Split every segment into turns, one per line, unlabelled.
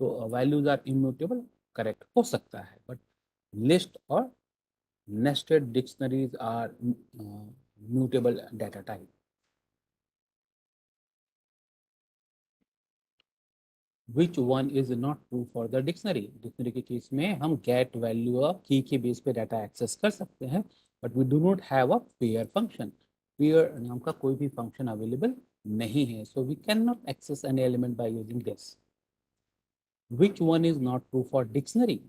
तो values are immutable, correct हो सकता है, बट लिस्ट और nested dictionaries are mutable data type. Which one is not true for the dictionary? Dictionary के case में हम गेट वैल्यू ऑफ की के बेस पे डाटा एक्सेस कर सकते हैं, but we do not have a pair function. Pair नाम का कोई भी फंक्शन अवेलेबल नहीं है, so we can not access any element by using this. Which one is not true for dictionary?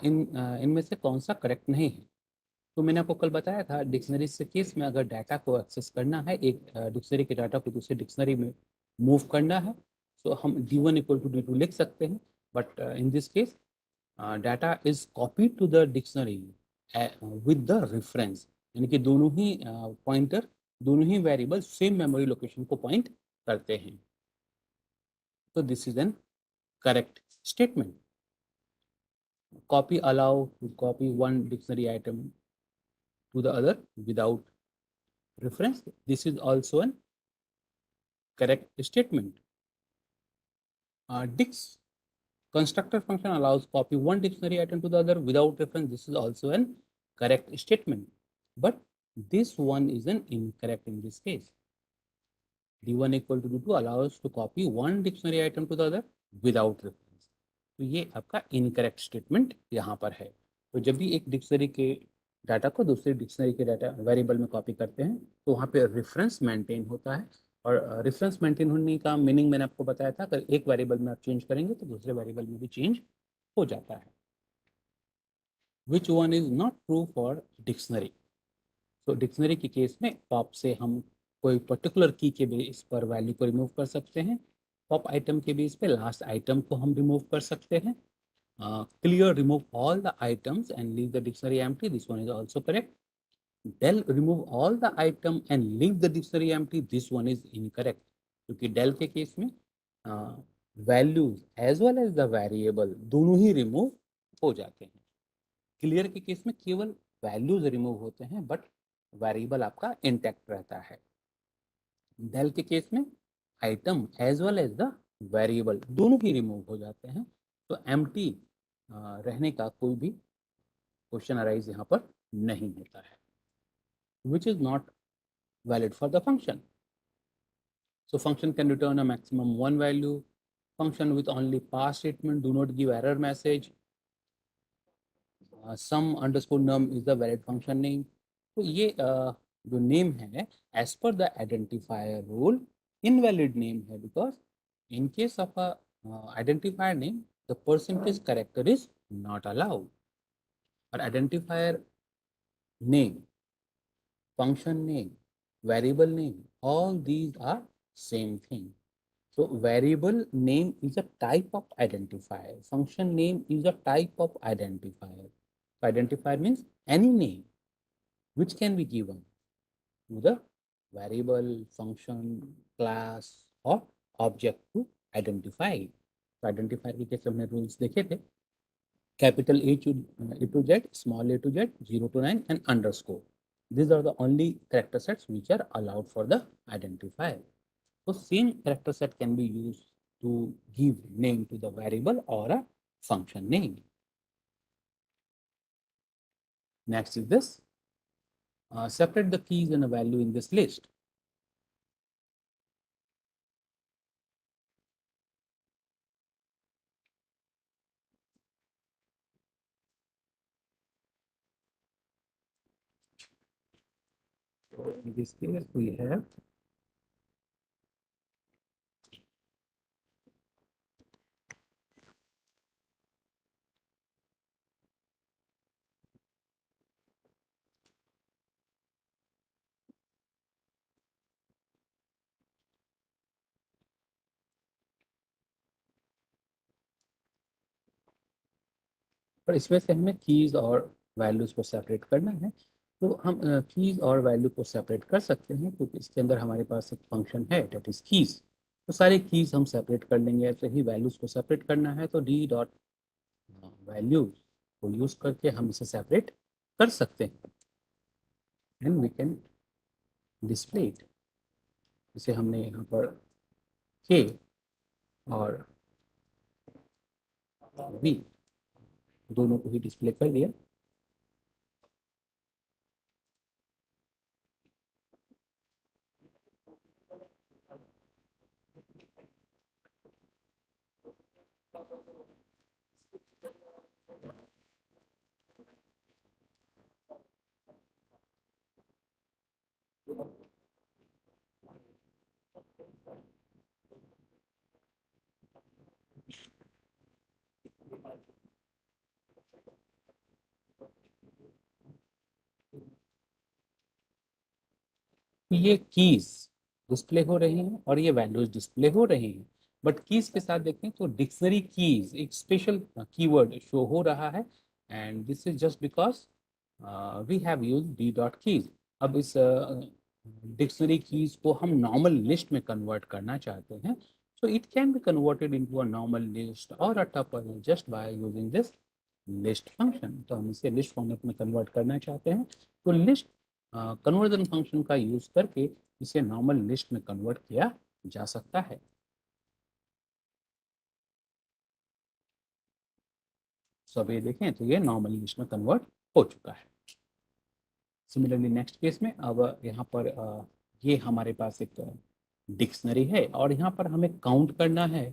इनमें से कौन सा करेक्ट नहीं है? तो मैंने आपको कल बताया था, डिक्शनरी से केस में अगर डाटा को एक्सेस करना है, एक डिक्शनरी के डाटा को दूसरे डिक्शनरी में मूव करना है, तो हम d1 इक्वल टू d2 लिख सकते हैं, but in this case data is copied to the dictionary with the reference, यानी कि दोनों ही पॉइंटर, दोनों ही वेरिएबल सेम मेमोरी लोकेशन को पॉइंट करते हैं। तो this is an correct statement. Copy allow to copy one dictionary item to the other without reference. This is also an correct statement. Dix constructor function allows copy one dictionary item to the other without reference. This is also an correct statement. But this one is an incorrect in this case. D1 equal to D2 allows to copy one dictionary item to the other without reference. तो ये आपका incorrect statement यहाँ पर है। तो जब भी एक डिक्शनरी के डाटा को दूसरे डिक्शनरी के डाटा वेरिएबल में कॉपी करते हैं, तो वहाँ पे रेफरेंस मेंटेन होता है, और रेफरेंस मेंटेन होने का मीनिंग मैंने आपको बताया था, अगर एक वेरिएबल में आप चेंज करेंगे तो दूसरे वेरिएबल में भी चेंज हो जाता है। विच one is not true for dictionary? तो डिक्शनरी के केस में पॉप से हम कोई पर्टिकुलर की के बेस पर वैल्यू को रिमूव कर सकते हैं। पॉप आइटम के बेस पे लास्ट आइटम को हम रिमूव कर सकते हैं। Clear remove all the items and leave the dictionary empty, this one is also correct. Del remove all the item and leave the dictionary empty, this one is incorrect, क्योंकि del के case में values as well as the variable दोनों ही remove हो जाते हैं। Clear के case में केवल वैल्यूज रिमूव होते हैं, बट वेरिएबल आपका इंटैक्ट रहता है। डेल के केस में item as well as the variable दोनों ही रिमूव हो जाते हैं, तो एम्प्टी रहने का कोई भी क्वेश्चन अराइज यहाँ पर नहीं होता है। Which is not valid for the function? So function can return a maximum one value. Function with only pass statement do not give error message. Sum underscore num is the valid function name. तो ये जो name है, as per the identifier rule invalid name है, because in case of a identifier name the percentage character is not allowed. और identifier name, function name, variable name, all these are same thing. So variable name is a type of identifier. Function name is a type of identifier. Identifier means any name which can be given to the variable, function, class or object to identify. तो identifier के case हमने rules देखे थे, capital A to Z, small a to Z, 0 to 9 and underscore. These are the only character sets which are allowed for the identifier. So same character set can be used to give name to the variable or a function name. Next is this. Separate the keys and a value in this list. So in this case, we have पर इसमें से हमें keys और values को separate करना है, तो हम कीज और वैल्यू को सेपरेट कर सकते हैं, क्योंकि इसके अंदर हमारे पास एक फंक्शन है डेट इज कीज। तो सारे कीज हम सेपरेट कर लेंगे। ऐसे ही वैल्यूज को सेपरेट करना है, तो डी डॉट वैल्यूज को यूज करके हम इसे सेपरेट कर सकते हैं, and we can display it. जैसे हमने यहाँ पर के और बी, दोनों को ही डिस्प्ले कर दिया। ये कीज डिस्प्ले हो रही हैं और ये वैल्यूज डिस्प्ले हो रही हैं, बट कीज के साथ देखें तो डिक्शनरी कीज एक स्पेशल कीवर्ड शो हो रहा है, and this is just because we have use d dot keys. अब इस डिक्शनरी कीज को हम नॉर्मल लिस्ट में कन्वर्ट करना चाहते हैं, so it can be converted into a normal list or a tuple just by using this list function। तो हम इसे लिस्ट फॉर्मेट में कन्वर्ट करना चाहते हैं, तो लिस्ट कन्वर्जन फंक्शन का यूज करके इसे नॉर्मल लिस्ट में कन्वर्ट किया जा सकता है। सब ये देखें तो ये नॉर्मल लिस्ट में कन्वर्ट हो चुका है। सिमिलरली नेक्स्ट केस में अब यहाँ पर ये हमारे पास एक डिक्शनरी है और यहाँ पर हमें काउंट करना है।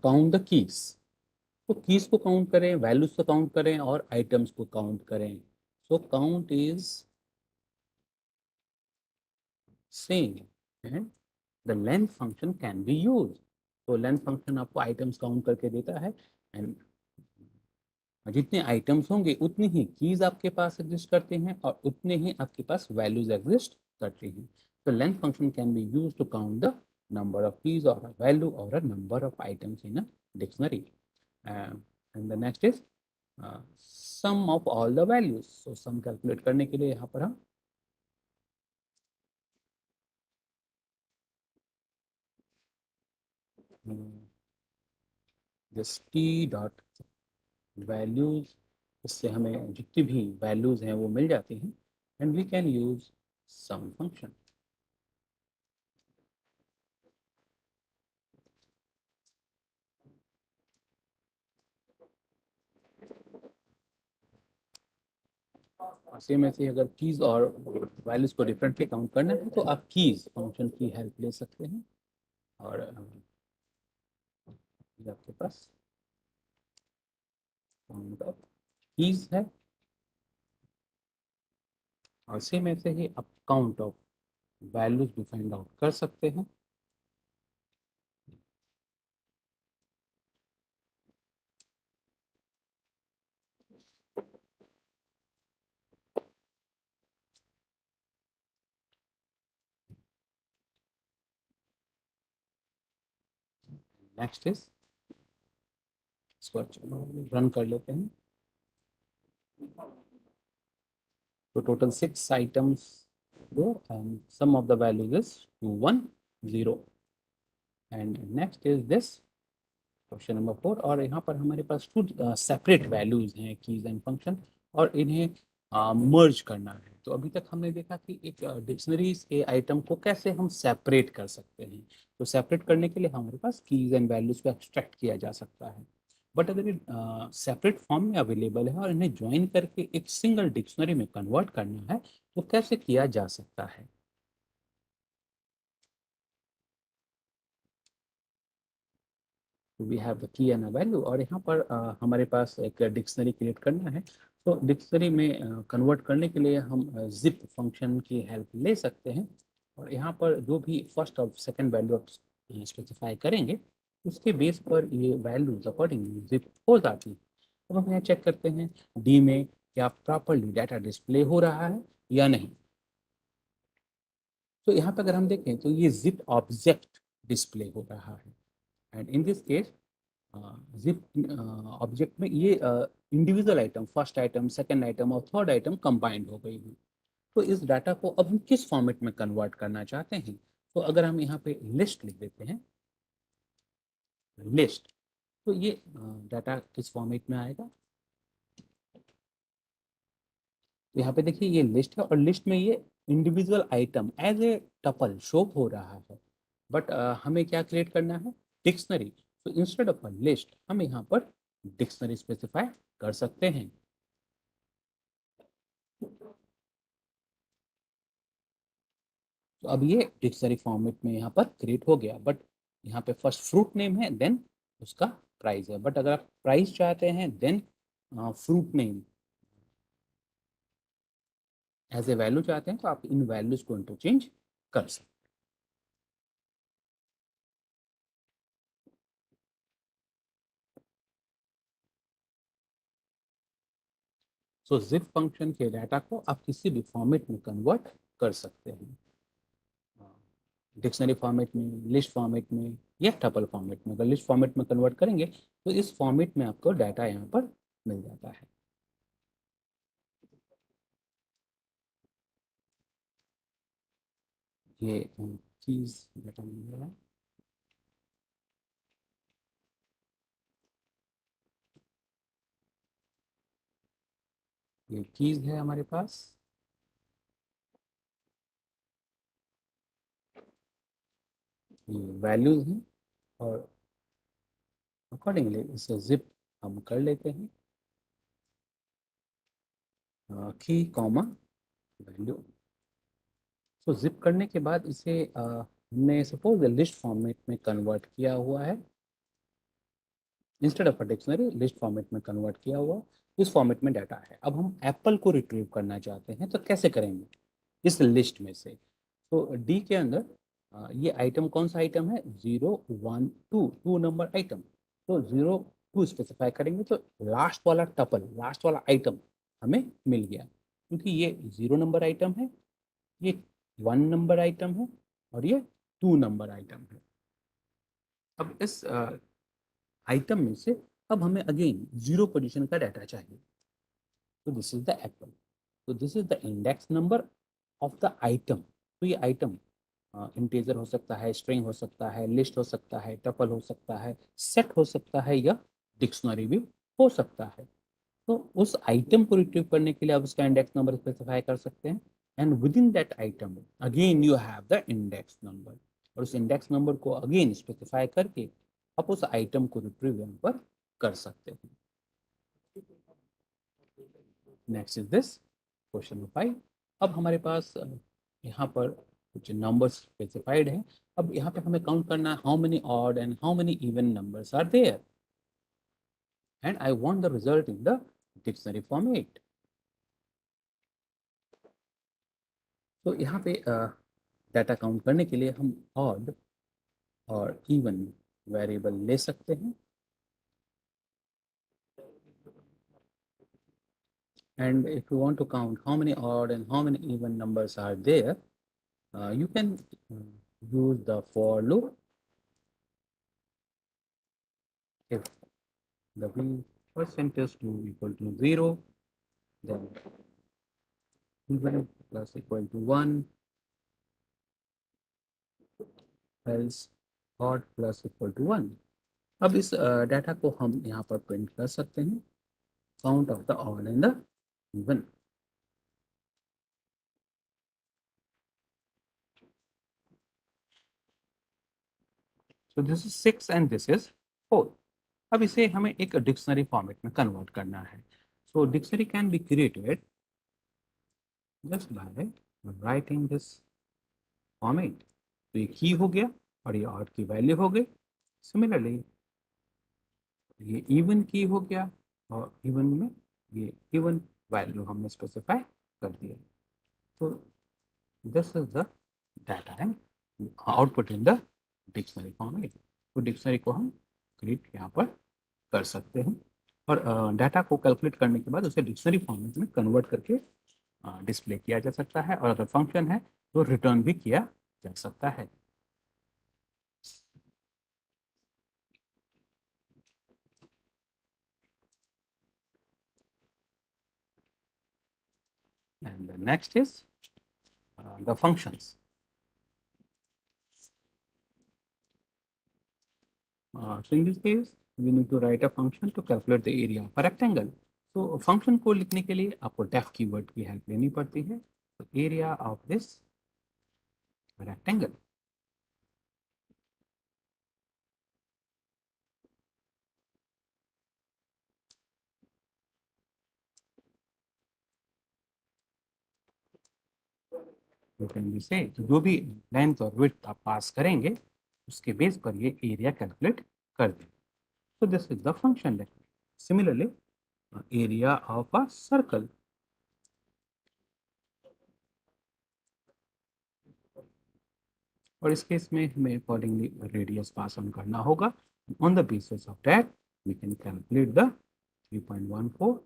काउंट द कीज, तो कीज को काउंट करें, वैल्यूज को काउंट करें और आइटम्स को काउंट करें। So count is same and the length function can be use. तो लेंथ फंक्शन आपको आइटम्स काउंट करके देता है, एंड जितने आइटम्स होंगे उतनी ही कीज आपके पास एग्जिस्ट करते हैं और उतने ही आपके पास वैल्यूज एग्जिस्ट करते हैं। तो length function can be use to count the number of keys or a value or a number of items in a dictionary. And the next is sum of all the values। so sum calculate करने के लिए यहाँ पर हम this t dot values, इससे हमें जितनी भी वैल्यूज हैं वो मिल जाती हैं, and we can use sum function. Same ऐसे अगर कीज और वैल्यूज को डिफरेंटली काउंट करना है तो आप कीज फंक्शन की हेल्प ले सकते हैं, और आपके पास कीज है, और सेम ऐसे ही आप काउंट ऑफ वैल्यूज भी फाइंड आउट कर सकते हैं। नेक्स्ट इज, इसको रन कर लेते हैं। तो टोटल 6 आइटम्स दो, and sum of the values is 210, and next is this question number 4, और यहाँ पर हमारे पास 2 सेपरेट वैल्यूज हैं कीज एंड फंक्शन, और इन्हें मर्ज करना है। तो अभी तक हमने देखा कि एक डिक्शनरी के आइटम को कैसे हम सेपरेट कर सकते हैं। तो सेपरेट करने के लिए हमारे पास कीज एंड वैल्यूज को एक्सट्रैक्ट किया जा सकता है, बट अगर ये सेपरेट फॉर्म में अवेलेबल है और इन्हें ज्वाइन करके एक सिंगल डिक्शनरी में कन्वर्ट करना है, तो कैसे किया जा सकता है। We have the key and a value, और यहाँ पर हमारे पास एक डिक्शनरी क्रिएट करना है। तो डिक्शनरी में कन्वर्ट करने के लिए हम जिप फंक्शन की हेल्प ले सकते हैं, और यहाँ पर जो भी फर्स्ट और सेकंड वैल्यू आप स्पेसिफाई करेंगे उसके बेस पर ये वैल्यूज अकॉर्डिंगली जिप हो जाती है। अब हम यहाँ चेक करते हैं डी में क्या प्रॉपरली डाटा डिस्प्ले हो रहा है या नहीं। तो यहाँ पर अगर हम देखें तो ये जिप ऑब्जेक्ट डिस्प्ले हो रहा है, and in this case zip object में ये individual item, first item, second item और थर्ड आइटम कंबाइंड हो गई है। तो इस डाटा को अब हम किस फॉर्मेट में कन्वर्ट करना चाहते हैं, तो अगर हम यहाँ पे लिस्ट लिख देते हैं, लिस्ट, तो ये डाटा किस फॉर्मेट में आएगा, तो यहाँ पे देखिए ये लिस्ट है और लिस्ट में ये individual item as a tuple show हो रहा है, बट हमें क्या क्रिएट करना है, डिक्शनरी। तो इंस्टेड ऑफ अ लिस्ट हम यहाँ पर डिक्शनरी स्पेसिफाई कर सकते हैं। तो अब ये डिक्शनरी फॉर्मेट में यहाँ पर क्रिएट हो गया, बट यहाँ पे फर्स्ट फ्रूट नेम है, देन उसका प्राइस है। बट अगर आप प्राइस चाहते हैं then fruit name as a value चाहते हैं तो आप इन वैल्यूज को इंटरचेंज कर सकते हैं। सो जिप फंक्शन के डाटा को आप किसी भी फॉर्मेट में कन्वर्ट कर सकते हैं, डिक्शनरी फॉर्मेट में, लिस्ट फॉर्मेट में या टपल फॉर्मेट में। अगर लिस्ट फॉर्मेट में कन्वर्ट करेंगे तो इस फॉर्मेट में आपको डाटा यहाँ पर मिल जाता है। ये चीज डाटा मिल रहा है, ये कीज है हमारे पास, ये वैल्यूज हैं, और अकॉर्डिंगली इसे जिप हम कर लेते हैं, की कॉमा वैल्यू। सो जिप करने के बाद इसे हमने सपोज लिस्ट फॉर्मेट में कन्वर्ट किया हुआ है, instead of a dictionary list format में कन्वर्ट किया हुआ, इस फॉर्मेट में डाटा है। अब हम एप्पल को रिट्रीव करना चाहते हैं तो कैसे करेंगे, इस लिस्ट में से। तो डी के अंदर ये आइटम कौन सा आइटम है, 0 1 2, 2 नंबर आइटम। तो 0 2 स्पेसिफाई करेंगे तो लास्ट वाला टपल, लास्ट वाला आइटम हमें मिल गया, क्योंकि ये 0 नंबर आइटम है, ये 1 नंबर आइटम है, और ये 2 नंबर आइटम है। अब इस आइटम में से अब हमें अगेन 0 पोजीशन का डाटा चाहिए। तो दिस इज द एप्पल, तो this is the index number of the item. तो ये आइटम इंटीजर हो सकता है, स्ट्रिंग हो सकता है, लिस्ट हो सकता है, टपल हो सकता है, सेट हो सकता है, या डिक्शनरी भी हो सकता है। तो उस आइटम को रिट्रीव करने के लिए आप उसका इंडेक्स नंबर स्पेसिफाई कर सकते हैं, and with in that item again you have the index number, और उस इंडेक्स नंबर को अगेन स्पेसिफाई करके आप उस आइटम को रिट्रीव यहाँ पर कर सकते हैं। Next is this question number 5। अब हमारे पास यहाँ पर कुछ नंबर्स स्पेसिफाइड है। अब यहाँ पे हमें काउंट करना है how many odd and how many even numbers are there, and I want the result in the dictionary format. तो यहाँ पे डाटा काउंट करने के लिए हम ऑड और इवन वेरिएबल ले सकते हैं, and if you want to count how many odd and how many even numbers are there, you can use the for loop. If the percentage to equal to 0, then even plus equal to 1, else odd plus equal to 1। अब इस data को हम यहाँ पर print कर सकते हैं, count of the odd and the even. So this is 6 and this is 4। अब इसे हमें एक डिक्शनरी फॉर्मेट में कन्वर्ट करना है। So dictionary can be created just by writing this format. तो ये की हो गया और ये ऑड की वैल्यू हो गई। सिमिलरली ये इवन की हो गया, और इवन में ये इवन वैल्यू हमने स्पेसिफाई कर दिया। तो this is the data and output in the dictionary format. तो डिक्शनरी को हम क्रिएट यहाँ पर कर सकते हैं, और डाटा को कैलकुलेट करने के बाद उसे डिक्शनरी फॉर्मेट में कन्वर्ट करके डिस्प्ले किया जा सकता है, और अगर फंक्शन है तो रिटर्न भी किया जा सकता है। And the next is the functions. So in this case, we need to write a function to calculate the area of a rectangle. तो फंक्शन को लिखने के लिए आपको डेफ कीवर्ड की हेल्प लेनी पड़ती है। तो area of this rectangle, you can be से जो भी लेंथ और विड्थ आप पास करेंगे उसके बेस पर ये एरिया कैलकुलेट कर दें। So this is the function that similarly area of a circle, और इस केस में हमें अकॉर्डिंगली रेडियस पास ऑन करना होगा। On the basis of that we can calculate the 3.14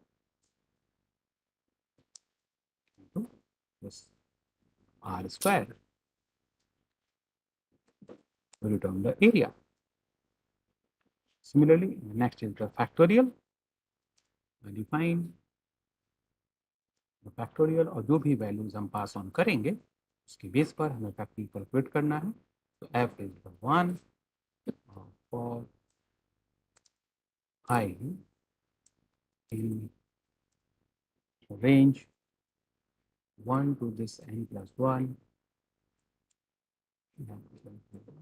into this r square to return the area. Similarly, next is the factorial. Define the factorial, और जो भी values हम pass on करेंगे उसके base पर हमें फैक्टोरियल कैलकुलेट करना है। तो f is the 1 for I in range 1 to this n plus 1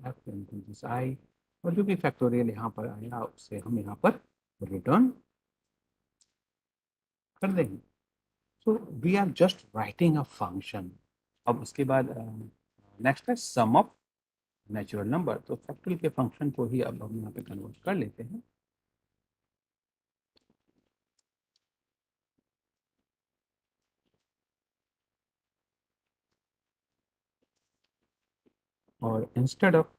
f into this I, और जो भी फैक्टोरियल यहाँ पर आया उससे हम यहाँ पर रिटर्न कर देंगे। So we are just writing a function. अब उसके बाद नेक्स्ट है सम ऑफ नेचुरल नंबर। तो फैक्टोरियल के फंक्शन को ही अब हम यहाँ पे कन्वर्ट कर लेते हैं। और इंस्टेड ऑफ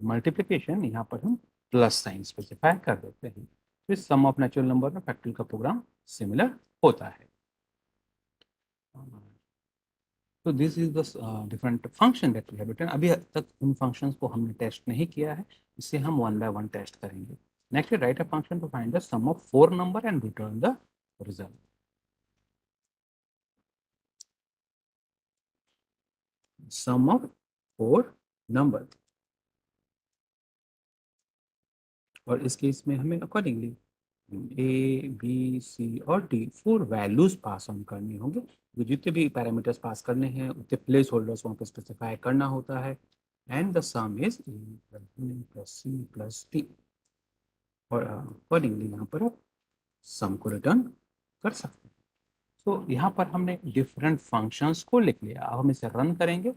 मल्टीप्लिकेशन यहाँ पर हम प्लस साइन स्पेसिफाई कर देते हैं। तो इस सम ऑफ नेचुरल नंबर में फैक्टोरियल का प्रोग्राम सिमिलर होता है। तो this is the different function that we have written. अभी तक उन फंक्शंस को हमने टेस्ट नहीं किया है, इससे हम वन बाय वन टेस्ट करेंगे। Next write a function to find the sum of 4 number and return the result. Sum of 4 number, और इस केस में हमें अकॉर्डिंगली ए बी सी और डी 4 वैल्यूज पास ऑन करनी होंगे। तो जितने भी पैरामीटर्स पास करने हैं उतने प्लेस होल्डर्स वहाँ पे स्पेसिफाई करना होता है। And the sum is a plus c plus d, और अकॉर्डिंगली यहाँ पर आप सम को रिटर्न कर सकते हैं। तो यहाँ पर हमने डिफरेंट फंक्शंस को लिख लिया। अब हम इसे रन करेंगे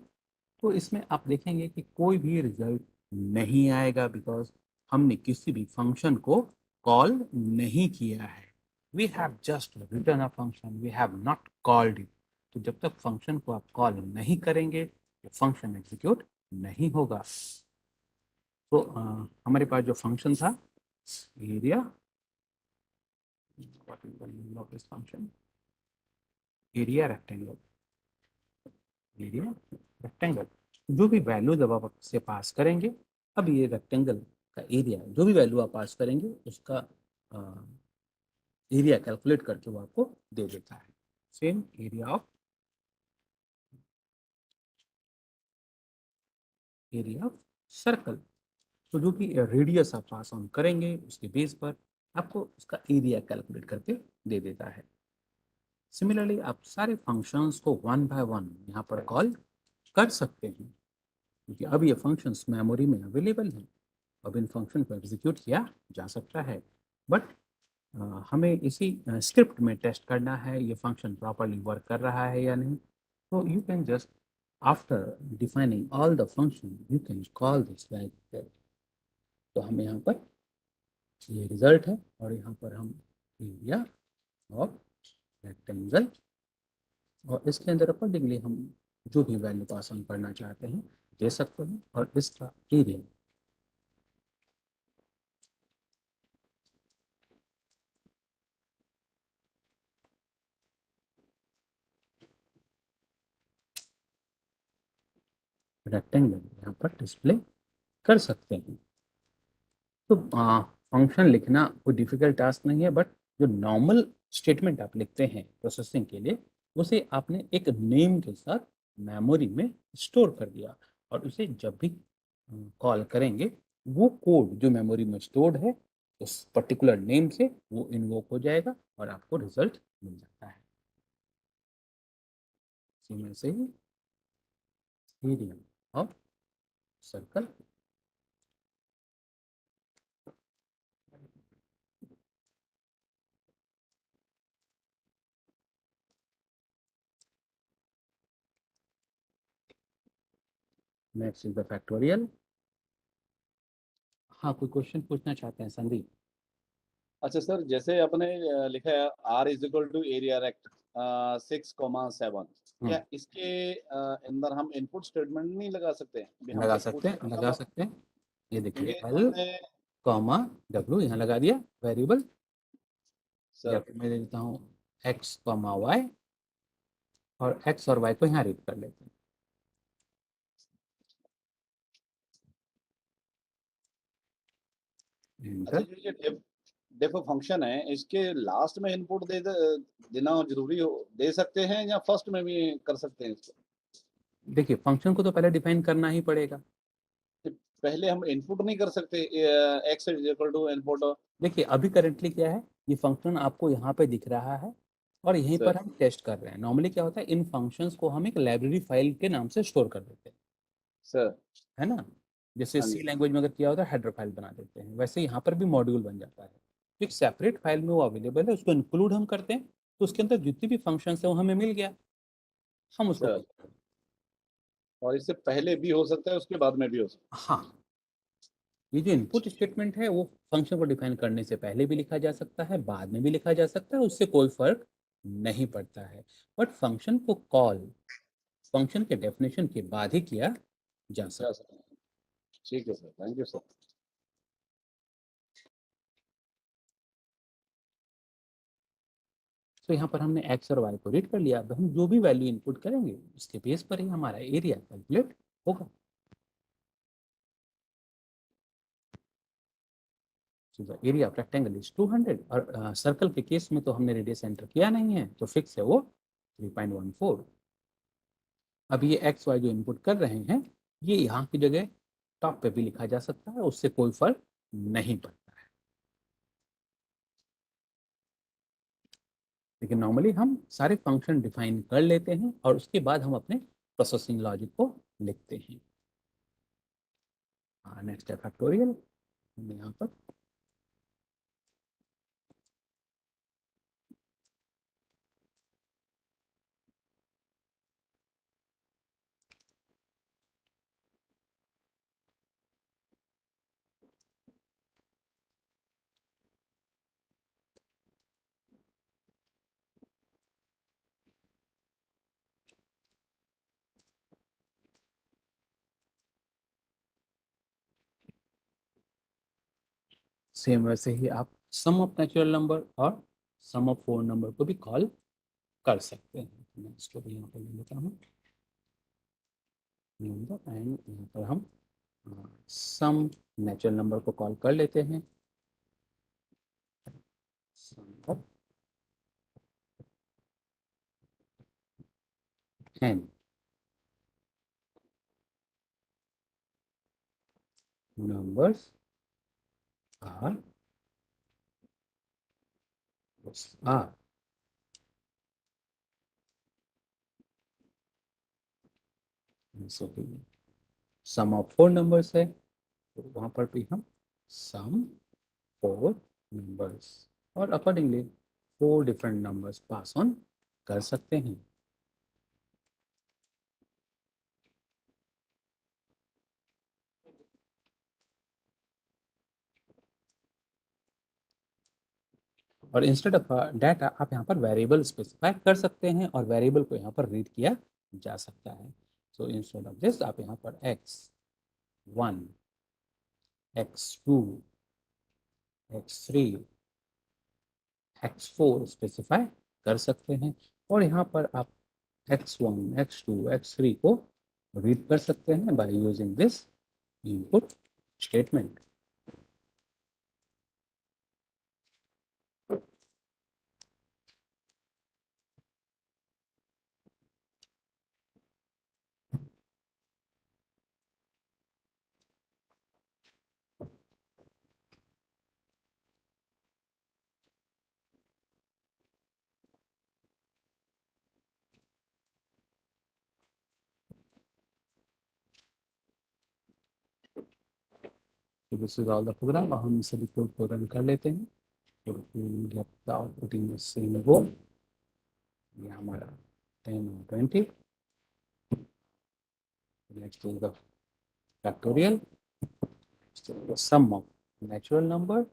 तो इसमें आप देखेंगे कि कोई भी रिजल्ट नहीं आएगा, बिकॉज हमने किसी भी फंक्शन को कॉल नहीं किया है। We have just return a function, we have not called it. तो जब तक फंक्शन को आप कॉल नहीं करेंगे तो फंक्शन एग्जीक्यूट नहीं होगा। तो हमारे पास जो फंक्शन था area, what is the name of this function? Area rectangle, area rectangle. जो भी वैल्यू जब आप से पास करेंगे, अब ये रेक्टेंगल का एरिया जो भी वैल्यू आप पास करेंगे उसका एरिया कैलकुलेट करके वो आपको दे देता है। Same area of circle. तो जो भी रेडियस आप पास ऑन करेंगे उसके बेस पर आपको उसका एरिया कैलकुलेट करके दे देता है। सिमिलरली आप सारे फंक्शंस को वन बाय वन यहाँ पर कॉल कर सकते हैं, क्योंकि अब ये फंक्शंस मेमोरी में अवेलेबल हैं। अब इन फंक्शन को एग्जीक्यूट किया जा सकता है, बट हमें इसी स्क्रिप्ट में टेस्ट करना है ये फंक्शन प्रॉपरली वर्क कर रहा है या नहीं। तो you can just after defining all the function you can call this like that. तो हमें यहाँ पर ये रिजल्ट है, और यहाँ पर हम एरिया ऑफ रेक्टेंगल, और इसके अंदर अकॉर्डिंगली हम जो भी वैल्यू पास ऑन करना चाहते हैं दे सकते हैं, और इसका एरिया रेक्टेंगल यहाँ पर डिस्प्ले कर सकते हैं। तो फंक्शन लिखना कोई डिफिकल्ट टास्क नहीं है, बट जो नॉर्मल स्टेटमेंट आप लिखते हैं प्रोसेसिंग के लिए, उसे आपने एक नेम के साथ मेमोरी में स्टोर कर दिया, और उसे जब भी कॉल करेंगे वो कोड जो मेमोरी में स्टोर्ड है उस पर्टिकुलर नेम से वो इन्वोक हो जाएगा और आपको रिजल्ट मिल जाता है। इसी से ही area of circle next is the factorial. हाँ, कोई क्वेश्चन पूछना चाहते हैं संदीप?
अच्छा सर, जैसे अपने लिखा है R is equal to area rect 6,7, क्या इसके अंदर हम इनपुट स्टेटमेंट नहीं लगा सकते? अभी हम
लगा
जब
सकते
पूछते
हैं,
हैं
लगा
तब
सकते हैं। ये देखिए
क्योंकि
एल
हमने
कॉमा डब्ल्यू यहाँ लगा दिया वेरिएबल, या
सर
फिर मैं देता हूँ एक्स कॉमा वाई, और एक्स और वाई को यहाँ रीड कर लेते हैं।
अच्छा,
Enter।
ये डिफ फंक्शन है, इसके लास्ट में इनपुट देना जरूरी हो, दे सकते हैं या फर्स्ट में भी कर सकते हैं इसको?
देखिए फंक्शन को तो पहले डिफाइन करना ही पड़ेगा।
पहले हम इनपुट नहीं कर सकते x is equal to input?
देखिए अभी करेंटली क्या है, ये फंक्शन आपको यहाँ पे दिख रहा है और यहीं
सर
पर हम टेस्ट कर रहे हैं। नॉर्मली क्या होता है, इन फंक्शंस को हम एक लाइब्रेरी फाइल के नाम से स्टोर कर देते हैं,
सर
है ना। जैसे
हाँ
सी
जी
लैंग्वेज में अगर किया होता है हेडर फाइल बना देते हैं, वैसे यहाँ पर भी मॉड्यूल बन जाता है। तो एक सेपरेट फाइल में वो अवेलेबल है, उसको इंक्लूड हम करते हैं, तो उसके अंदर जितनी भी फंक्शन है वो हमें मिल गया, हम उसको
सर।
कॉल करते हैं।
और इससे पहले भी हो सकता है, उसके बाद में भी हो सकता
हाँ, ये जो इनपुट स्टेटमेंट है वो फंक्शन को डिफाइन करने से पहले भी लिखा जा सकता है, बाद में भी लिखा जा सकता है, उससे कोई फर्क नहीं पड़ता है। बट फंक्शन को कॉल फंक्शन के डेफिनेशन के बाद ही किया जा
है।
सकता
ठीक है सर, थैंक यू सर।
है। तो यहाँ पर हमने एक्स और वाई को रीड कर लिया। अब हम जो भी वैल्यू इनपुट करेंगे उसके बेस पर ही हमारा एरिया कैलकुलेट होगा। So the area of rectangle is 200, और सर्कल के केस में तो हमने रेडियस एंटर किया नहीं है, तो फिक्स है वो 3.14। अब ये एक्स वाई जो इनपुट कर रहे हैं, ये यहाँ की जगह टॉप पे भी लिखा जा सकता है, उससे कोई फर्क नहीं पड़ता है। लेकिन नॉर्मली हम सारे फंक्शन डिफाइन कर लेते हैं और उसके बाद हम अपने प्रोसेसिंग लॉजिक को लिखते हैं। नेक्स्ट है फैक्टोरियल। यहाँ पर सेम वैसे ही आप सम ऑफ नेचुरल नंबर और सम ऑफ फोर नंबर को भी कॉल कर सकते हैं। मैं इसको भी यहाँ पर ले लेता हूँ नंबर, एंड यहाँ पर हम सम नेचुरल नंबर को कॉल कर लेते हैं। Sum of n numbers are are sum of four numbers है, तो वहाँ पर भी हम सम फोर नंबर्स और accordingly four different numbers pass on कर सकते हैं। और इंस्टेड ऑफ डाटा आप यहाँ पर वेरिएबल स्पेसिफाई कर सकते हैं और वेरिएबल को यहाँ पर रीड किया जा सकता है। सो इंस्टेड ऑफ दिस आप यहाँ पर x1 x2 x3 x4 specify कर सकते हैं, और यहाँ पर आप x1 x2 x3 को रीड कर सकते हैं bye using this input statement. So this is all the program. अब हम सभी कोड को रन कर लेते हैं. So we will get the output in the same row. ये हमारा 10 और 20. Let's do the factorial. So the sum of natural number,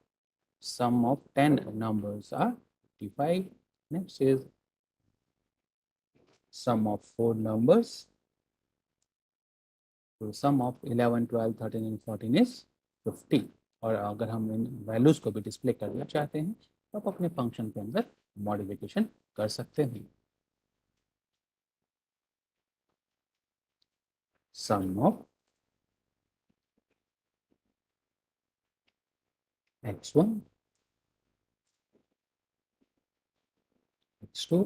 sum of 10 numbers are 55. Next is sum of 4 numbers. तो सम of 11, 12, 13 and 14 is 50. और अगर हम इन values को भी display करना चाहते हैं तो आप अपने फंक्शन के अंदर मॉडिफिकेशन कर सकते हैं. Sum of x1, x2,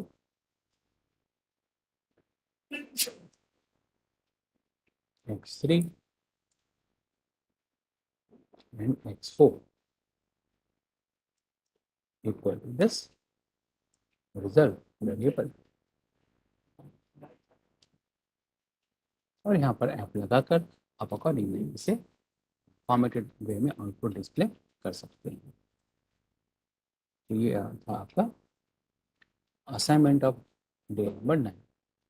x3 and x4 equal to this result variable. और यहाँ पर ऐप लगाकर आप अकॉर्डिंगली इसे फॉर्मेटेड वे में आउटपुट डिस्प्ले कर सकते हैं. तो ये था आपका असाइनमेंट ऑफ डे नंबर 9.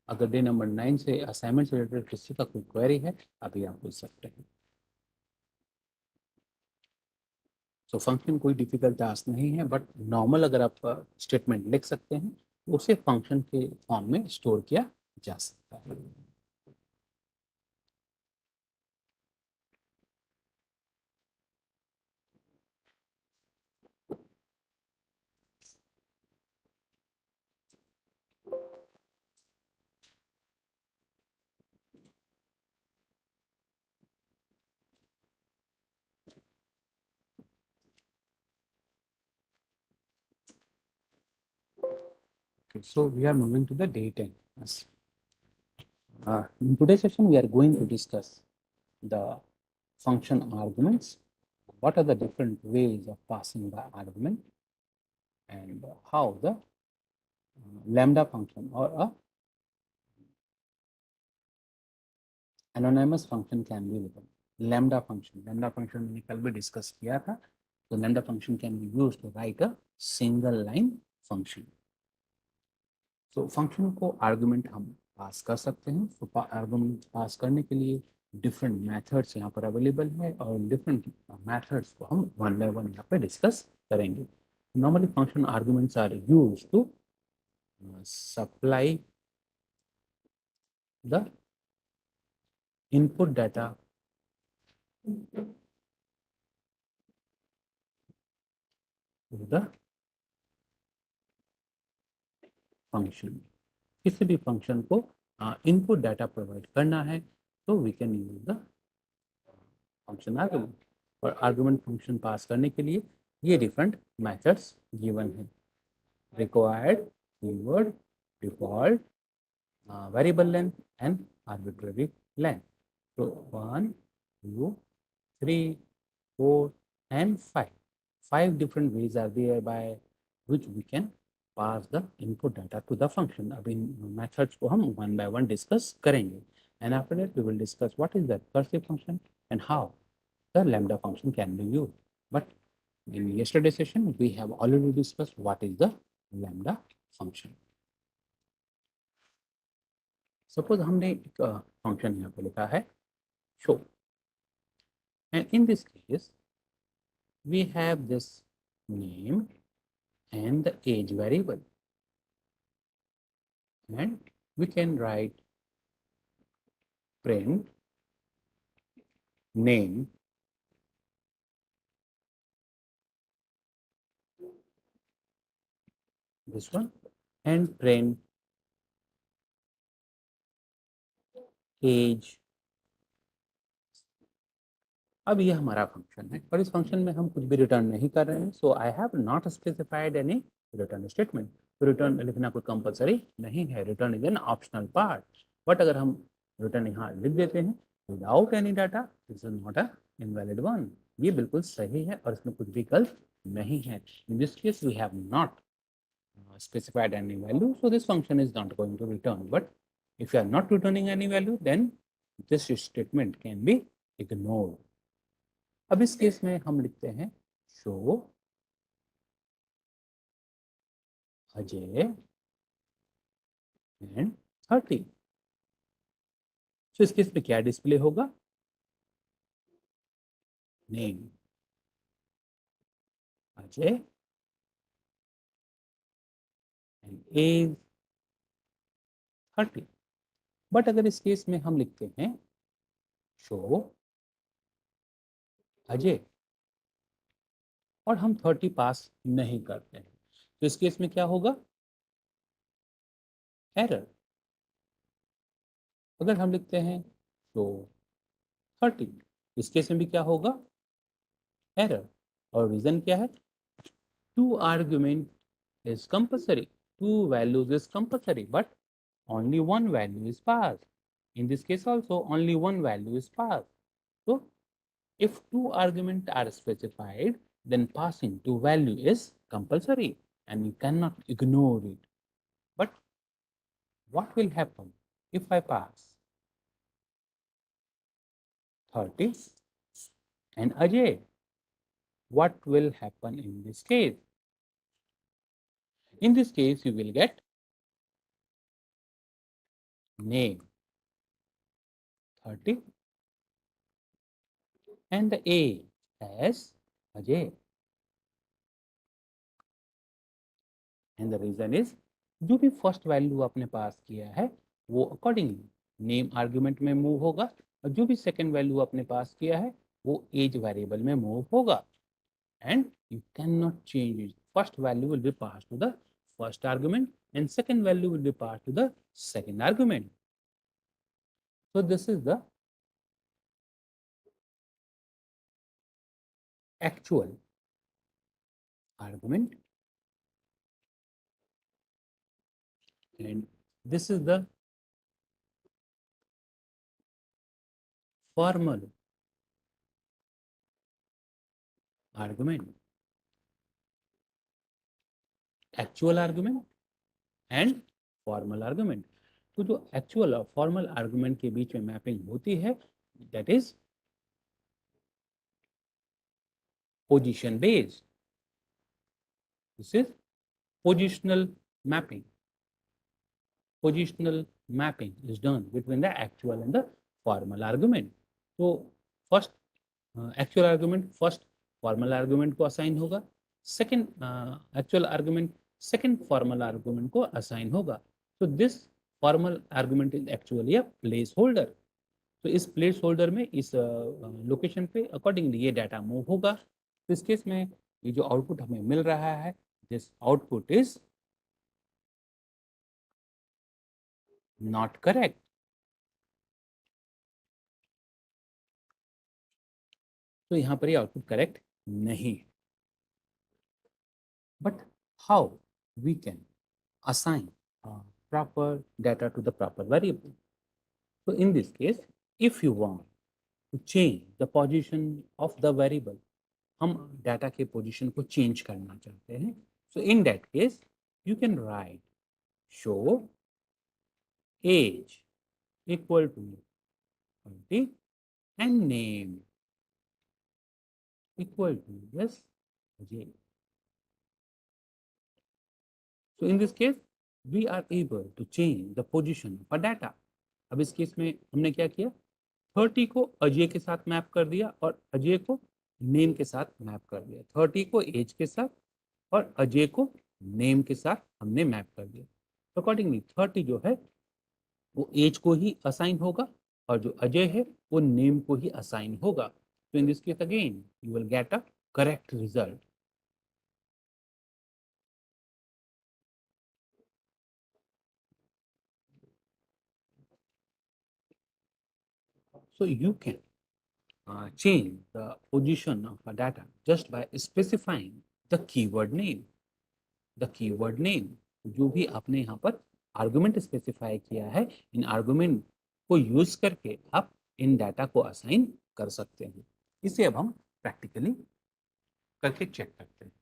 अगर डे नंबर 9 से असाइनमेंट से रिलेटेड किसी का कोई क्वेरी है अभी आप पूछ सकते हैं. तो फंक्शन कोई डिफिकल्ट टास्क नहीं है, बट नॉर्मल अगर आप स्टेटमेंट लिख सकते हैं तो उसे फंक्शन के फॉर्म में स्टोर किया जा सकता है. Okay, so we are moving to the day 10. Yes. In today's session, we are going to discuss the function arguments. What are the different ways of passing the argument, and how the lambda function or a anonymous function can be written. Lambda function मैंने कल भी discuss किया था. तो lambda function can be used to write a single line function. तो function को argument हम पास कर सकते हैं. तो आर्गुमेंट पास करने के लिए डिफरेंट मेथड्स यहाँ पर अवेलेबल है और डिफरेंट मेथड्स को हम वन बाय वन यहाँ पे डिस्कस करेंगे. Normally function arguments are used to supply the input data to the function. किसी भी फंक्शन को इनपुट डाटा प्रोवाइड करना है तो we can use the function argument. और आर्गुमेंट फंक्शन पास करने के लिए ये डिफरेंट मेथड्स गिवन है. Required, keyword, default, variable length and arbitrary length. So 1, 2, 3, 4 and 5. 5 different ways are there by which we can pass the input data to the function. अब इन methods को हम one by one discuss करेंगे. And after that we will discuss what is the recursive function and how the lambda function can be used. But in yesterday's session we have already discussed what is the lambda function. Suppose हमने एक function यहाँ पे लिखा है show, and in this case we have this name and the age variable, and we can write print name this one and print age. अब ये हमारा function है और इस फंक्शन में हम कुछ भी रिटर्न नहीं कर रहे हैं. So I have not specified any return statement. तो रिटर्न लिखना कोई कंपलसरी नहीं है. Return is an optional part. But अगर हम रिटर्न यहाँ लिख देते हैं without any data, this is not a invalid one. ये बिल्कुल सही है और इसमें कुछ भी गलत नहीं है. In this case we have not specified any value, so this function is not going to return. But if you are not returning any value, then this statement can be ignored. अब इस case में हम लिखते हैं show Ajay and 30। तो इस case में क्या डिस्प्ले होगा? Name Ajay and age 30। But अगर इस केस में हम लिखते हैं शो अजय और हम 30 पास नहीं करते हैं, तो इस केस में क्या होगा? एरर। अगर हम लिखते हैं शो 30, इस केस में भी क्या होगा? एरर। और रीजन क्या है? two argument is compulsory, two values is compulsory, but only one value is passed. In this case also only one value is passed. So if two arguments are specified, then passing two value is compulsory and you cannot ignore it. But what will happen if I pass 30 and Ajay? What will happen in this case? In this case, you will get name 30 and the age as Ajay. And the reason is जो भी first value आपने pass किया है वो accordingly name argument में move होगा, और जो भी सेकंड वैल्यू आपने पास किया है वो एज वेरिएबल में मूव होगा, and you can not change it. First value will be pass to the first argument and second value will be pass to the second argument. So this is the actual argument and this is the formal argument, actual argument and formal argument. तो जो actual और formal argument के बीच में mapping होती है that is position based. This is positional mapping. Positional mapping is done between the actual and the formal argument. तो first actual argument first formal argument को assign होगा, second actual argument second formal argument को assign होगा। तो this formal argument is actually a place holder. तो इस place holder में इस लोकेशन पे अकॉर्डिंगली ये डाटा मूव होगा। तो इस केस में ये जो आउटपुट हमें मिल रहा है this output is not correct. तो यहाँ पर ये आउटपुट करेक्ट नहीं। But how we can assign proper data to the proper variable? So in this case, if you want to change the position of the variable, हम data के position को change करना चाहते हैं, so in that case you can write show age equal to 20 and name equal to yes J. So in this case we are able to change the position of a data. अब इस case में हमने क्या किया? 30 को अजय के साथ map कर दिया और अजय को नेम के साथ मैप कर दिया। 30 को एज के साथ और अजय को नेम के साथ हमने मैप कर दिया। तो अकॉर्डिंगली 30 जो है वो एज को ही असाइन होगा और जो अजय है वो नेम को ही असाइन होगा। तो इन this case again you will get a correct result. So you can change the position of a data just by specifying the keyword name. The keyword name जो भी आपने यहाँ पर आर्गुमेंट स्पेसिफाई किया है, इन आर्गुमेंट को यूज करके आप इन डाटा को असाइन कर सकते हैं। इसे अब हम प्रैक्टिकली करके चेक करते हैं।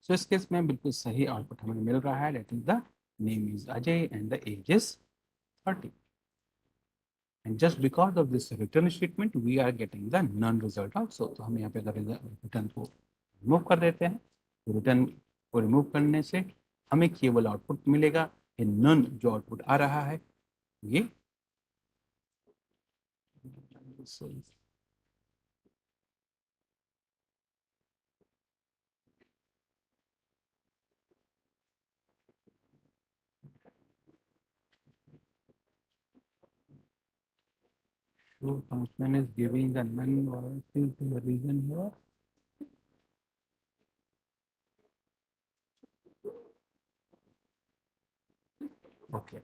सो इस केस में बिल्कुल सही आउटपुट हमें मिल रहा है, that is the name is Ajay and the age is 30. And just because of this return statement, we are getting the none result also. तो हम यहाँ पे अगर रिटर्न को रिमूव कर देते हैं, तो रिटर्न को रिमूव करने से हमें केवल आउटपुट मिलेगा, ये नन जो आउटपुट आ रहा है ये so function is giving the none, what is the reason here? Okay.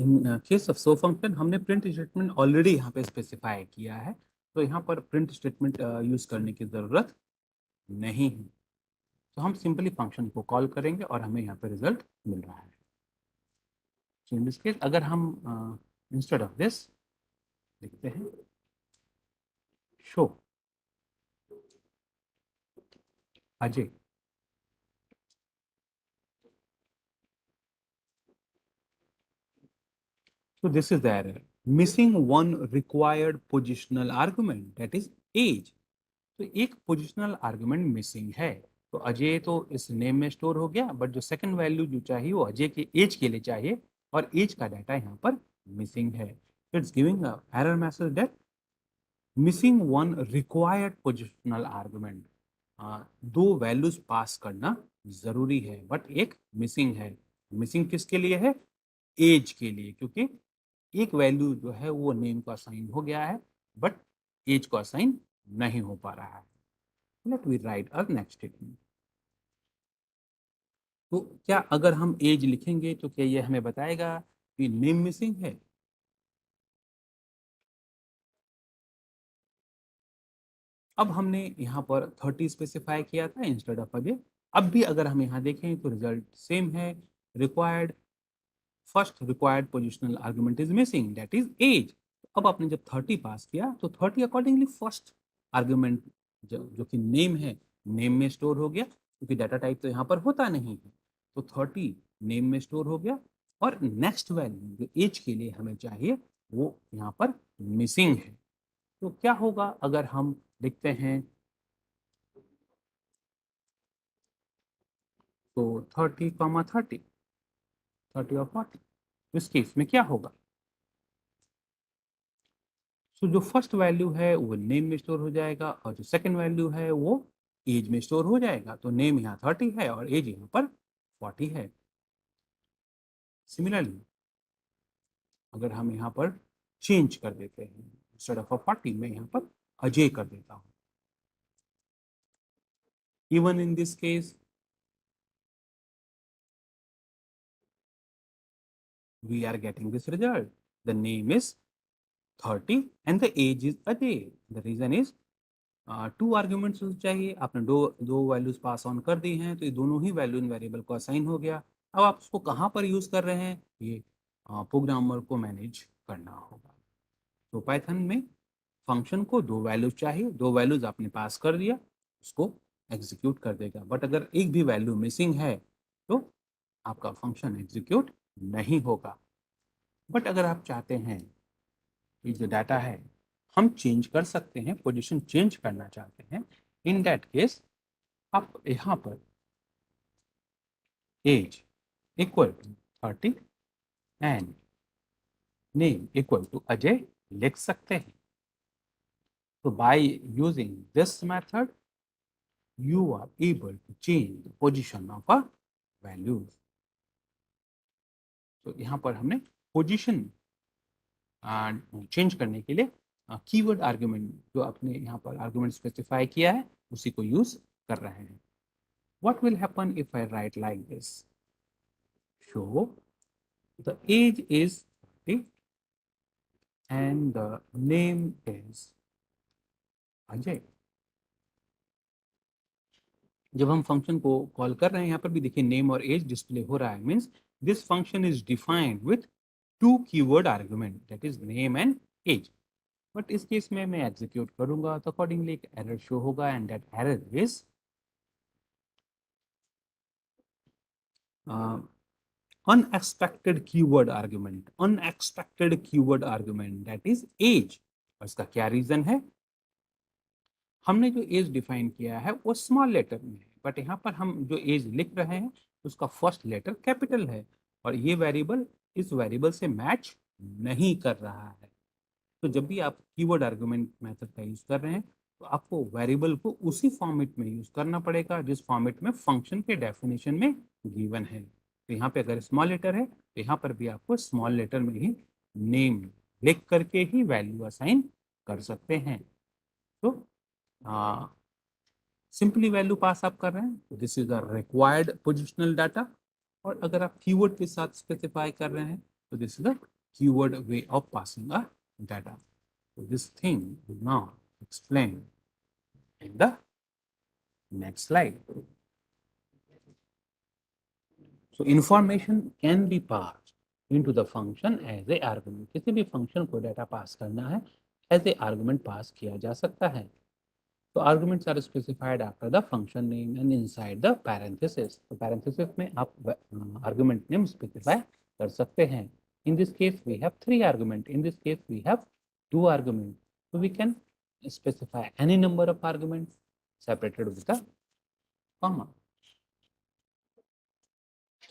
In case of so function हमने प्रिंट स्टेटमेंट ऑलरेडी यहाँ पे स्पेसिफाई किया है, तो यहाँ पर प्रिंट स्टेटमेंट यूज करने की ज़रूरत नहीं है। तो हम सिंपली फंक्शन को कॉल करेंगे और हमें यहाँ पे रिजल्ट मिल रहा है। So in this case अगर हम इंस्टेड ऑफ दिस लिखते हैं show Ajay, so this is the error, missing one required positional argument, that is age. तो एक पोजिशनल आर्गुमेंट मिसिंग है, तो अजय तो इस नेम में स्टोर हो गया, बट जो सेकंड वैल्यू जो चाहिए वो अजय के एज के लिए चाहिए, और एज का डाटा यहाँ पर मिसिंग है। It's giving a error message that missing one required positional argument. दो वैल्यूज पास करना जरूरी है, बट एक मिसिंग है। मिसिंग किसके लिए है? एज के लिए, क्योंकि एक वैल्यू जो है वो नेम को असाइन हो गया है, बट एज को असाइन नहीं हो पा रहा है। Let we write a next statement. तो क्या अगर हम एज लिखेंगे तो क्या ये हमें बताएगा कि नेम मिसिंग है? अब हमने यहाँ पर 30 स्पेसिफाई किया था इंस्टेड ऑफ अजय। अब भी अगर हम यहाँ देखें तो रिजल्ट सेम है। Required first required positional argument is missing, that is age. अब आपने जब 30 पास किया तो 30 अकॉर्डिंगली फर्स्ट आर्गुमेंट जो कि नेम है, नेम में स्टोर हो गया, क्योंकि डाटा टाइप तो यहाँ पर होता नहीं है, तो 30 नेम में स्टोर हो गया, और नेक्स्ट वैल्यू जो एज के लिए हमें चाहिए वो यहाँ पर मिसिंग है। तो क्या होगा अगर हम लिखते हैं तो 30, 30, 30 और 40, इस केस में क्या होगा? सो जो फर्स्ट वैल्यू है वो नेम में स्टोर हो जाएगा, और जो सेकंड वैल्यू है वो एज में स्टोर हो जाएगा। तो नेम यहाँ 30 है और एज यहाँ पर 40 है। सिमिलरली अगर हम यहाँ पर चेंज कर देते हैं, इंस्टेड ऑफ 40 मैं यहाँ पर अजय कर देता हूँ। Even in this case we are getting this result. The name is 30 and the age is Ajay. The reason is two arguments चाहिए, आपने दो वैल्यूज पास ऑन कर दी हैं, तो ये दोनों ही वैल्यू इन वेरिएबल को असाइन हो गया। अब आप उसको कहाँ पर यूज कर रहे हैं, ये प्रोग्रामर को मैनेज करना होगा। तो पाइथन में फंक्शन को दो वैल्यूज चाहिए, दो वैल्यूज आपने पास कर दिया, उसको एग्जीक्यूट कर देगा। बट अगर एक भी वैल्यू मिसिंग है तो आपका फंक्शन एग्जीक्यूट नहीं होगा। बट अगर आप चाहते हैं कि जो डाटा है हम चेंज कर सकते हैं, पोजीशन चेंज करना चाहते हैं, इन दैट केस आप यहाँ पर age equal to 30 and name equal to Ajay लिख सकते हैं. So by using this method, you are able to change the position of a values. तो यहाँ पर हमने पोजीशन चेंज करने के लिए कीवर्ड आर्गुमेंट जो आपने यहाँ पर आर्गुमेंट स्पेसिफाई किया है उसी को यूज कर रहे हैं. What will happen if I write like this? Show the age is 30 and the name is Ajay. जब हम फंक्शन को कॉल कर रहे हैं यहाँ पर भी देखिए नेम और एज डिस्प्ले हो रहा है. Means this function is defined with two keyword argument that is name and age. But इस केस में मैं एग्जीक्यूट करूंगा तो अकॉर्डिंगली एक एरर शो होगा and that error is unexpected keyword argument. Unexpected keyword argument that is age. और इसका क्या रीजन है? हमने जो एज डिफाइन किया है वो स्मॉल लेटर में है बट यहाँ पर हम जो एज लिख रहे हैं उसका फर्स्ट लेटर कैपिटल है और ये वेरिएबल इस वेरिएबल से मैच नहीं कर रहा है. तो जब भी आप कीवर्ड आर्गुमेंट मेथड का यूज कर रहे हैं तो आपको वेरिएबल को उसी फॉर्मेट में यूज करना पड़ेगा जिस फॉर्मेट में फंक्शन के डेफिनेशन में गिवन है. तो यहाँ पे अगर स्मॉल लेटर है तो यहाँ पर भी आपको स्मॉल लेटर में ही नेम लिख करके ही वैल्यू असाइन कर सकते हैं. तो सिंपली वैल्यू पास आप कर रहे हैं तो this is a required positional data. और अगर आप कीवर्ड के साथ स्पेसिफाई कर रहे हैं तो this is a keyword way of passing a data. So this thing is now explained in the next slide. So information can be passed into the function as a argument. किसी भी function को data pass करना है as a argument पास किया जा सकता है. तो arguments are specified after the function name and inside the parenthesis. तो पैरेंथेसिस में आप आर्गुमेंट नेम स्पेसिफाई कर सकते हैं. In this case, we have 3 arguments. In this case, we have 2 arguments. So we can specify any number of arguments separated with a comma.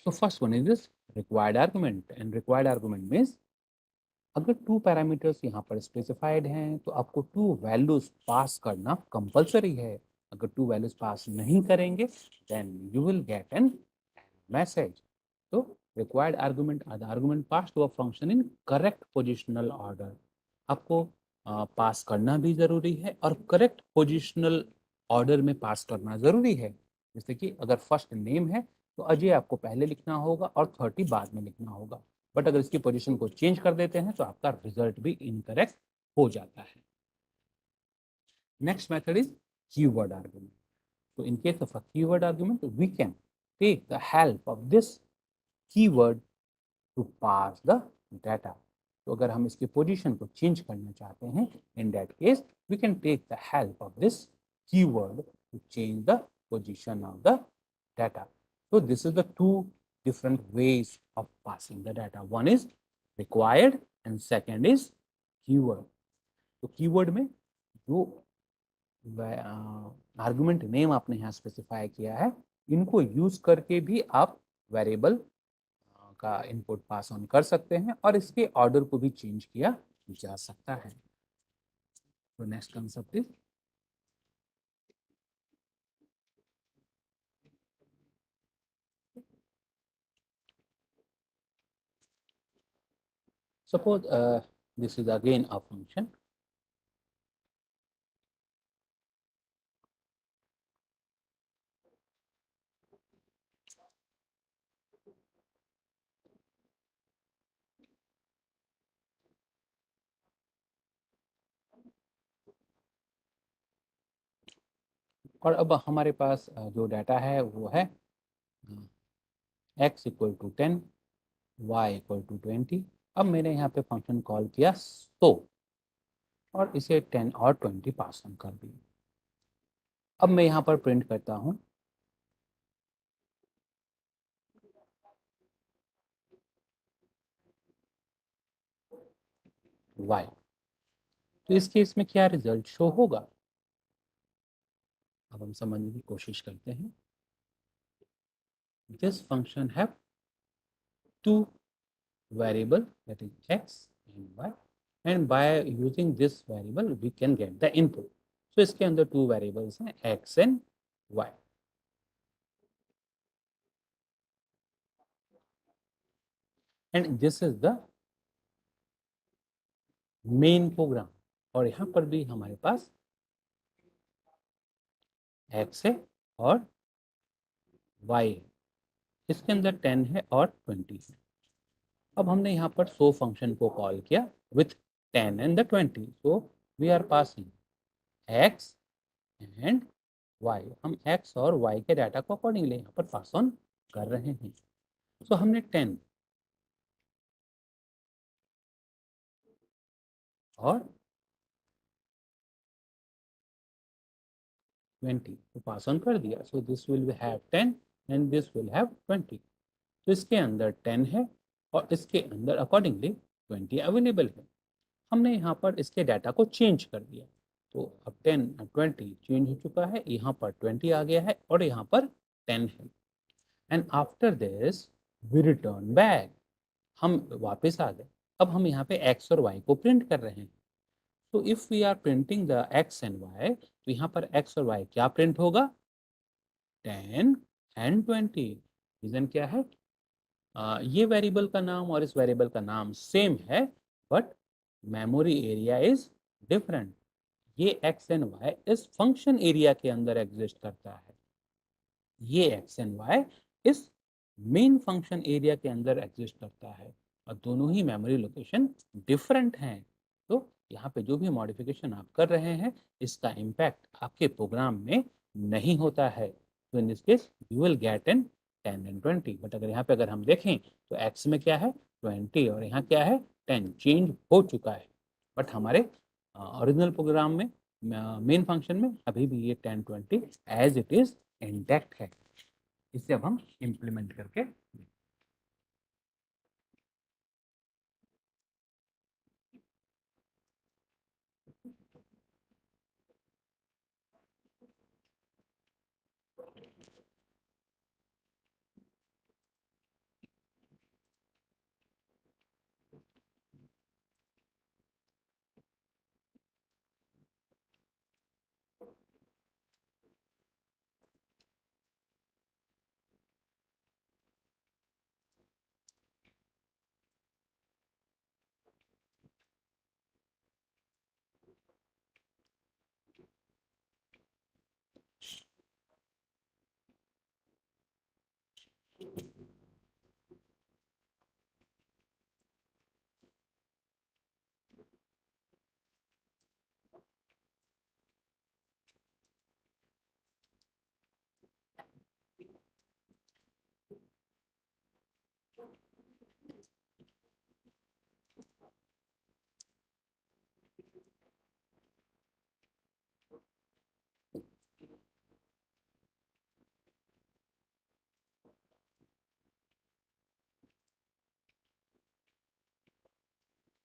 So first one is this required argument, and required argument means अगर 2 parameters यहाँ पर specified हैं तो आपको 2 values pass करना compulsory है. अगर 2 values pass नहीं करेंगे then you will get an message. तो required argument are the argument passed to a function in correct positional order. आपको पास करना भी जरूरी है और करेक्ट पोजिशनल ऑर्डर में पास करना जरूरी है. जैसे कि अगर फर्स्ट नेम है तो अजय आपको पहले लिखना होगा और 30 बाद में लिखना होगा. बट अगर इसकी पोजीशन को चेंज कर देते हैं तो आपका रिजल्ट भी इनकरेक्ट हो जाता है. Next method is keyword argument. So in case of a keyword argument, we can take the help of this keyword to pass the data. तो अगर हम इसकी पोजीशन को चेंज करना चाहते हैं in that case we can take the help of this keyword to change the position of the data. So this is the two different ways of passing the data. One is required and second is keyword. तो keyword में जो argument name आपने यहाँ specify किया है इनको use करके भी आप वेरिएबल का इनपुट पास ऑन कर सकते हैं और इसके ऑर्डर को भी चेंज किया जा सकता है. तो next concept is suppose this is again a function. और अब हमारे पास जो डाटा है वो है x equal to 10 y equal to 20. अब मैंने यहाँ पे फंक्शन कॉल किया तो और इसे 10 और 20 पास ऑन कर दिया. अब मैं यहाँ पर प्रिंट करता हूँ y. तो इस केस में क्या रिजल्ट शो होगा? अब हम समझने की कोशिश करते हैं। This function have two variable, that is x and y, and by using this variable we can get the input. So इसके अंदर two variables हैं x and y, and this is the main program. और यहाँ पर भी हमारे पास x है और y है, इसके अंदर 10 है और 20 है। अब हमने यहाँ पर show फंक्शन को कॉल किया with 10 and the 20, so we are passing x and y, हम x और y के डाटा को अकॉर्डिंगली यहाँ पर पास ऑन कर रहे हैं। सो हमने 10 और 20 को पास ऑन कर दिया। So this will have 10 and this will have 20। तो इसके अंदर 10 है और इसके अंदर अकॉर्डिंगली 20 अवेलेबल है। हमने यहाँ पर इसके डाटा को चेंज कर दिया, तो अब 10 और 20 चेंज हो चुका है, यहाँ पर 20 आ गया है और यहाँ पर 10 है। And after this we return back, हम वापस आ गए। अब हम यहाँ पे x और y को प्रिंट कर रहे हैं। तो if we are printing the x and y, तो यहाँ पर x और y क्या प्रिंट होगा? 10 एंड 20। रीजन क्या है? ये वेरिएबल का नाम और इस वेरिएबल का नाम सेम है, but memory area is different. ये x एंड y इस फंक्शन एरिया के अंदर एग्जिस्ट करता है, ये x एंड y इस मेन फंक्शन एरिया के अंदर एग्जिस्ट करता है, और दोनों ही मेमोरी लोकेशन डिफरेंट हैं। तो यहाँ पे जो भी मॉडिफिकेशन आप कर रहे हैं, इसका इम्पैक्ट आपके प्रोग्राम में नहीं होता है। तो इन this case you will get in 10 and 20। But अगर यहाँ पे अगर हम देखें तो x में क्या है 20 और यहाँ क्या है 10, चेंज हो चुका है। बट हमारे ओरिजिनल प्रोग्राम में मेन फंक्शन में अभी भी ये 10 20 एज इट इज इंटैक्ट है। इसे अब हम इम्प्लीमेंट करके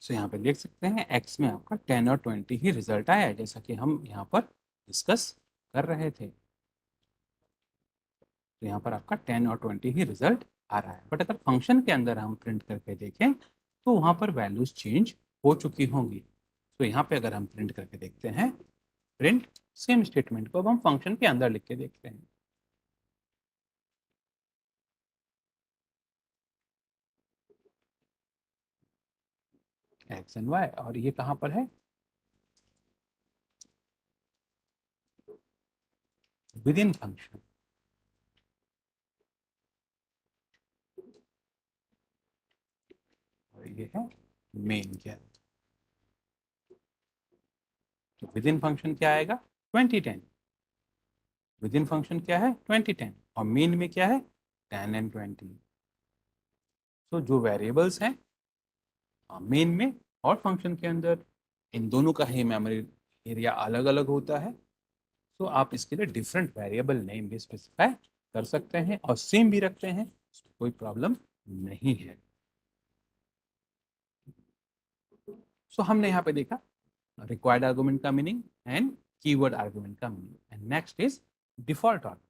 सो यहाँ पे देख सकते हैं x में आपका 10 और 20 ही रिजल्ट आया है, जैसा कि हम यहाँ पर डिस्कस कर रहे थे। तो यहाँ पर आपका 10 और 20 ही रिजल्ट आ रहा है। बट अगर फंक्शन के अंदर हम प्रिंट करके देखें तो वहाँ पर वैल्यूज चेंज हो चुकी होंगी। तो यहाँ पे अगर हम प्रिंट करके देखते हैं, प्रिंट सेम स्टेटमेंट को अब हम फंक्शन के अंदर लिख के देखते हैं। एक्स एंड वाई, और ये कहाँ पर है? With in function. और ये है मेन क्या? तो विद इन फंक्शन क्या आएगा 2010। विद इन फंक्शन क्या है 2010, और मेन में क्या है 10 एंड 20। तो जो वेरिएबल्स हैं मेन में और फंक्शन के अंदर, इन दोनों का ही मेमोरी एरिया अलग अलग होता है। तो आप इसके लिए डिफरेंट वेरिएबल नेम भी स्पेसिफाई कर सकते हैं और सेम भी रखते हैं, कोई प्रॉब्लम नहीं है। सो हमने यहाँ पे देखा रिक्वायर्ड आर्गुमेंट का मीनिंग एंड कीवर्ड आर्गुमेंट का meaning, and next is default argument.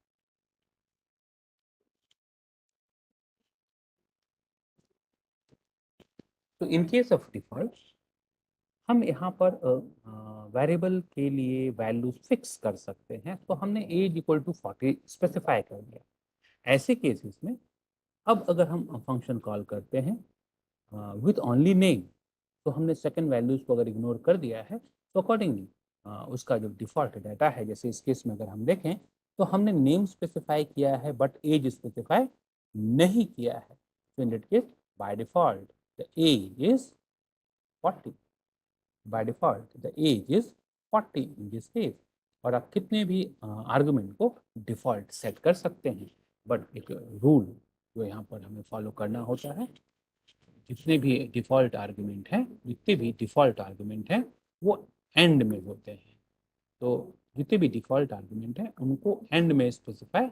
तो इन केस ऑफ डिफॉल्ट हम यहाँ पर वेरिएबल के लिए वैल्यू फिक्स कर सकते हैं। तो हमने एज इक्वल टू 40 स्पेसिफाई कर दिया। ऐसे केसेस में अब अगर हम फंक्शन कॉल करते हैं विथ ओनली नेम, तो हमने सेकंड वैल्यूज को अगर इग्नोर कर दिया है तो अकॉर्डिंगली उसका जो डिफॉल्ट डाटा है, जैसे इस केस में अगर हम देखें तो हमने नेम स्पेसिफाई किया है बट एज स्पेसिफाई नहीं किया है। तो in that case by default the age is 40। By default the age is 40 in this case. और आप कितने भी आर्गुमेंट को डिफॉल्ट सेट कर सकते हैं, बट एक रूल जो यहाँ पर हमें फॉलो करना होता है, जितने भी डिफॉल्ट आर्गुमेंट हैं, जितने भी डिफॉल्ट आर्गुमेंट हैं वो एंड में होते हैं। तो जितने भी डिफॉल्ट आर्गुमेंट हैं उनको एंड में स्पेसिफाई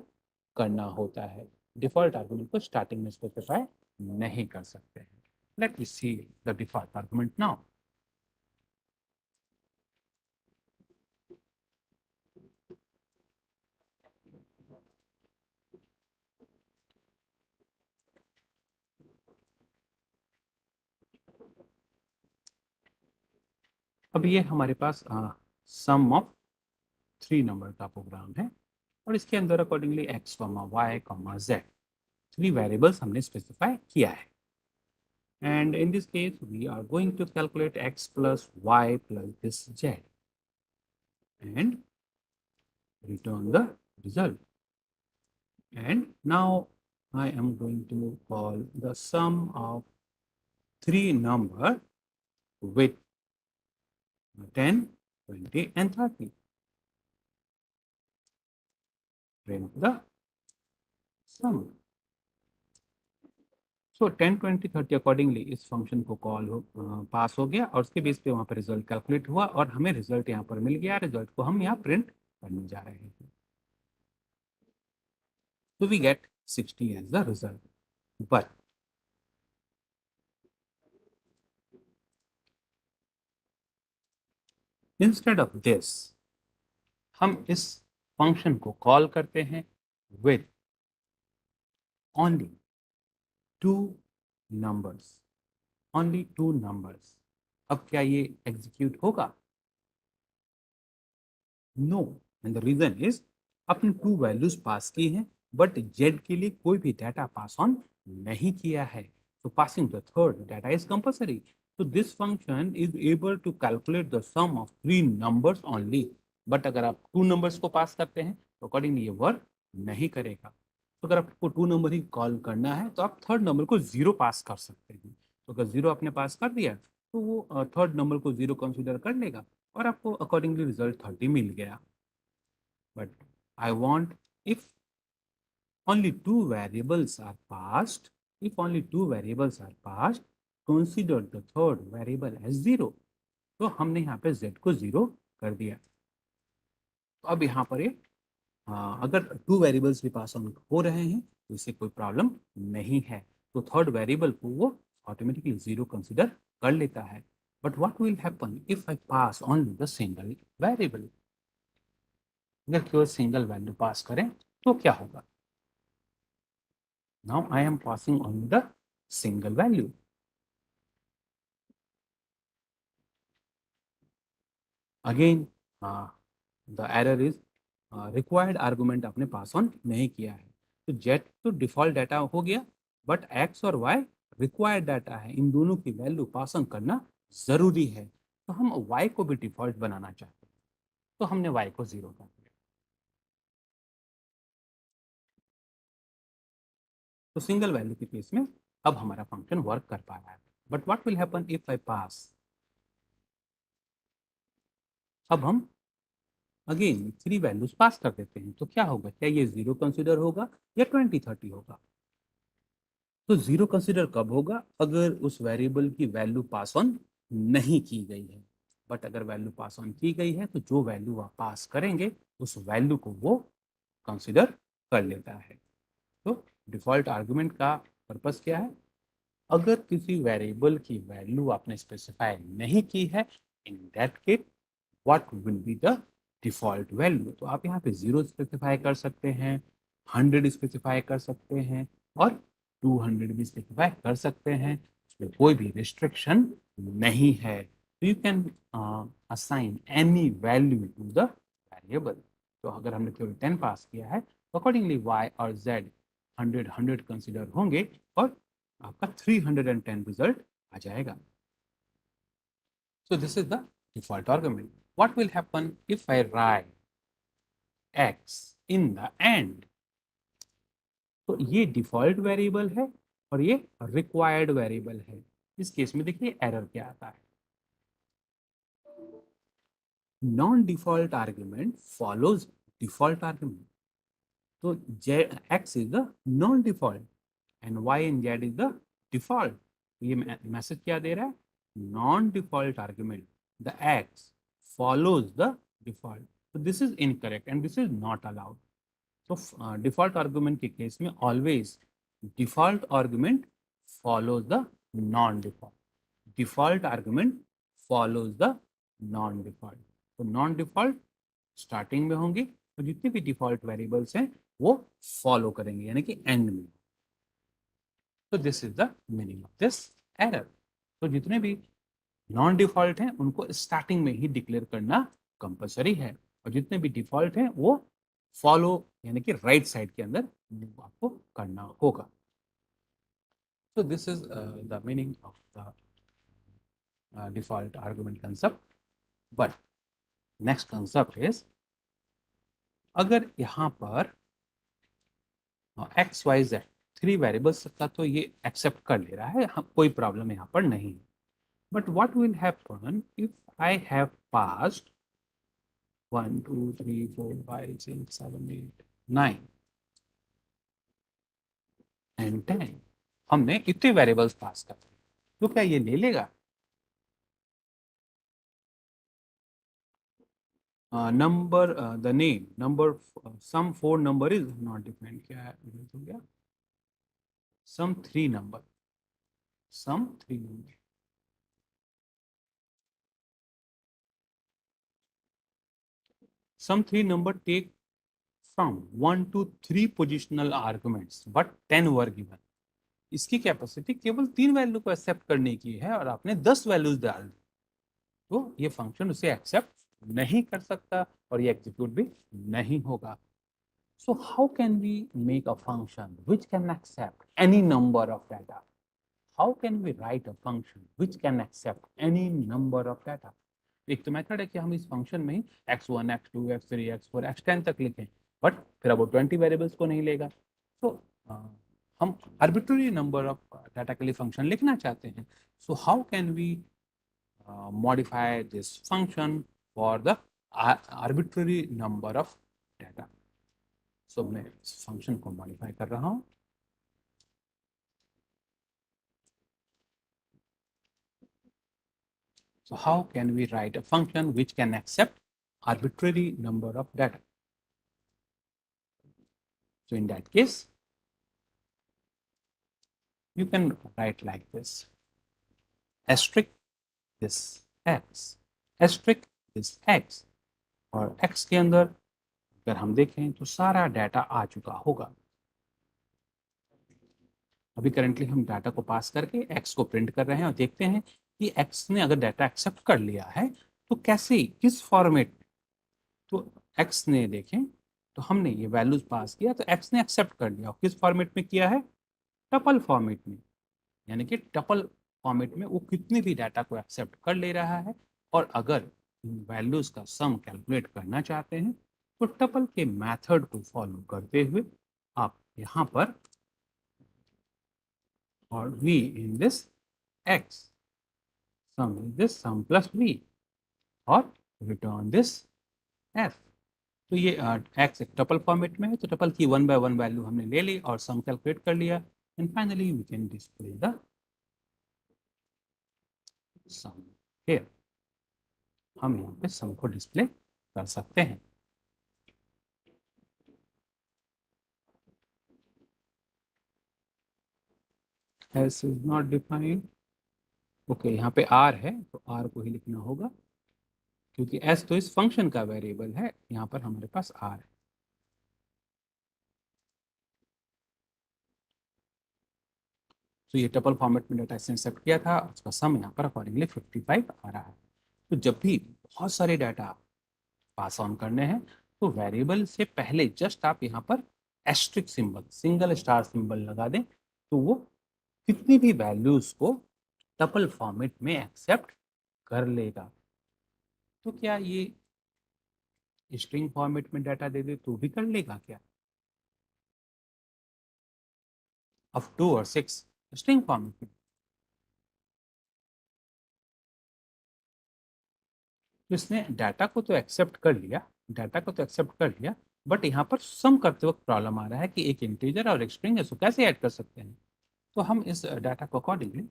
करना होता है। डिफॉल्ट आर्गुमेंट को स्टार्टिंग में स्पेसिफाई नहीं कर सकते हैं। Let me see the default argument now. अब ये हमारे पास सम ऑफ 3 नंबर का प्रोग्राम है और इसके अंदर accordingly x comma y comma z 3 variables हमने स्पेसिफाई किया है। And in this case, we are going to calculate x plus y plus this z and return the result. And now I am going to call the sum of 3 numbers with 10, 20 and 30. Print the sum. So 10, 20, 30 accordingly इस function को call पास हो गया और उसके base पे वहाँ पर result calculate हुआ और हमें रिजल्ट यहाँ पर मिल गया। रिजल्ट को हम यहाँ प्रिंट करने जा रहे हैं। So we get 60 as the result. But instead of this, हम इस फंक्शन को कॉल करते हैं with only two numbers. Only two numbers. अब क्या ये एग्जीक्यूट होगा? No. And the reason is अपने 2 वैल्यूज पास की हैं बट जेड के लिए कोई भी डाटा पास ऑन नहीं किया है। तो passing the third data is compulsory. तो this function is able to calculate the sum of 3 numbers only. But अगर आप 2 नंबर्स को पास करते हैं तो अकॉर्डिंगली ये वर्क नहीं करेगा। तो अगर आपको 2 नंबर ही कॉल करना है तो आप थर्ड नंबर को 0 पास कर सकते हैं। तो अगर 0 आपने पास कर दिया तो वो थर्ड नंबर को 0 कंसिडर कर लेगा और आपको अकॉर्डिंगली रिजल्ट 30 मिल गया। But I want if only two variables are passed, if only two variables are passed, consider the third variable as 0. तो हमने यहाँ पे z को 0 कर दिया। तो अब यहाँ पर ये अगर 2 वेरिएबल्स भी पास ऑन हो रहे हैं तो इससे कोई प्रॉब्लम नहीं है। तो थर्ड वेरिएबल को वो ऑटोमेटिकली 0 कंसिडर कर लेता है। But what will happen if I pass only the single variable? अगर केवल सिंगल वैल्यू पास करें तो क्या होगा? Now I am passing on the single value. Again, the error is required argument आपने पास ऑन नहीं किया है। तो जेट तो डिफॉल्ट डाटा हो गया बट एक्स और वाई रिक्वायर्ड डाटा है। इन दोनों की वैल्यू पास ऑन करना जरूरी है। तो हम वाई को भी डिफॉल्ट बनाना चाहते हैं तो हमने वाई को 0 कर दिया। तो सिंगल वैल्यू के केस में अब हमारा फंक्शन वर्क कर पा रहा है। But what will happen if I pass? अब हम अगेन 3 वैल्यूज पास कर देते हैं तो क्या होगा? क्या ये 0 कंसिडर होगा या 20, 30 होगा? तो 0 कंसिडर कब होगा? अगर उस वेरिएबल की वैल्यू पास ऑन नहीं की गई है। बट अगर वैल्यू पास ऑन की गई है तो जो वैल्यू आप पास करेंगे उस वैल्यू को वो कंसिडर कर लेता है। तो डिफॉल्ट आर्गुमेंट का पर्पस क्या है? अगर किसी वेरिएबल की वैल्यू आपने स्पेसिफाई नहीं की है, इन that case what will be the default value, तो आप यहाँ पे 0 स्पेसिफाई कर सकते हैं, 100 स्पेसिफाई कर सकते हैं और 200 भी स्पेसिफाई कर सकते हैं। इसमें कोई भी रिस्ट्रिक्शन नहीं है। तो you can assign any value to the variable. तो अगर हमने केवल 10 पास किया है तो अकॉर्डिंगली y और z 100 कंसिडर होंगे और आपका 310 रिजल्ट आ जाएगा। So this is the default argument. What will happen if I write x in the end? तो ये डिफॉल्ट वेरिएबल है और ये रिक्वायर्ड वेरिएबल है। इस केस में देखिए एरर क्या आता है। Non default argument follows default argument. तो x is the non default and y and z is the default. ये मैसेज क्या दे रहा है? Non default argument the x follows the default. So this is incorrect and this is not allowed. So default argument के case में always default argument follows the non-default. Default argument follows the non-default. तो non-default starting में होंगी और जितने भी default variables हैं वो फॉलो करेंगे यानी कि एंड में। तो this is the meaning of this error. तो जितने भी नॉन डिफॉल्ट हैं उनको स्टार्टिंग में ही डिक्लेयर करना कंपलसरी है और जितने भी डिफॉल्ट हैं वो फॉलो यानी कि राइट साइड के अंदर आपको करना होगा। So this is the meaning of the default argument concept. But next concept is अगर यहाँ पर x y z 3 वेरिएबल्स का तो ये एक्सेप्ट कर ले रहा है, कोई प्रॉब्लम यहाँ पर नहीं। But what will happen if I have passed 1 2 3 4 5 6 7 8 9 and 10, हमने इतने वेरिएबल्स पास कर दिए, तो क्या ये ले लेगा? Number the name number sum 4 number is not defined. क्या है हो गया? Sum 3 number some 3 number take from 1 to 3 positional arguments but 10 were given. इसकी कैपेसिटी केवल 3 वैल्यू को एक्सेप्ट करने की है और आपने 10 वैल्यूज डाल दी, तो ये फंक्शन उसे एक्सेप्ट नहीं कर सकता और ये एग्जीक्यूट भी नहीं होगा। So how can we make a function which can accept any number of data? How can we write a function which can accept any number of data? एक तो मेथड है कि हम इस फंक्शन में ही x1, x2, x3, x4, x10 तक लिखें, but फिर अब वो 20 वेरिएबल्स को नहीं लेगा। तो हम आर्बिट्ररी नंबर ऑफ डाटा के लिए फंक्शन लिखना चाहते हैं। So how can we modify this function for the arbitrary number of data? So मैं इस फंक्शन को मॉडिफाई कर रहा हूँ। So how can we write a function which can accept arbitrary number of data? So in that case, you can write like this: asterisk this x, asterisk this x, और x के अंदर अगर हम देखें तो सारा डाटा आ चुका होगा। अभी करेंटली हम डाटा को पास करके x को प्रिंट कर रहे हैं और देखते हैं कि x ने अगर डाटा एक्सेप्ट कर लिया है तो कैसे, किस फॉर्मेट में। तो x ने देखें तो हमने ये वैल्यूज पास किया तो x ने एक्सेप्ट कर लिया, और किस फॉर्मेट में किया है? टपल फॉर्मेट में। यानी कि टपल फॉर्मेट में वो कितने भी डाटा को एक्सेप्ट कर ले रहा है, और अगर वैल्यूज का सम कैलकुलेट करना चाहते हैं तो टपल के मेथड को फॉलो करते हुए आप यहाँ पर और v in this x, sum is this sum plus v, और return this f। तो ये x एक टपल फॉर्मेट में है तो टपल की 1 by 1 वैल्यू हमने ले ली और सम कैलकुलेट कर लिया, and finally we can display the sum here. हम यहाँ पे सम को डिस्प्ले कर सकते हैं। S is not defined। Okay, यहाँ पे R है तो R को ही लिखना होगा। क्योंकि s तो इस फंक्शन का वेरिएबल है, यहाँ पर हमारे पास r है। तो ये टपल फॉर्मेट में डाटा सेट किया था, उसका सम यहाँ पर अकॉर्डिंगली 55 आ रहा है। तो जब भी बहुत सारे डाटा पास ऑन करने हैं तो वेरिएबल से पहले जस्ट आप यहाँ पर asterisk symbol, single star symbol लगा दें, तो वो कितनी भी वैल्यूज को टपल फॉर्मेट में एक्सेप्ट कर लेगा। तो क्या ये स्ट्रिंग फॉर्मेट में डाटा दे दे तो भी कर लेगा क्या? ऑफ 2 और 6 स्ट्रिंग फॉर्मेट में, तो इसने डाटा को तो एक्सेप्ट कर लिया, डाटा को तो एक्सेप्ट कर लिया, बट यहाँ पर सम करते वक्त प्रॉब्लम आ रहा है कि एक इंटीजर और एक स्ट्रिंग है, इसको कैसे ऐड कर सकते हैं। तो हम इस डाटा को अकॉर्डिंगली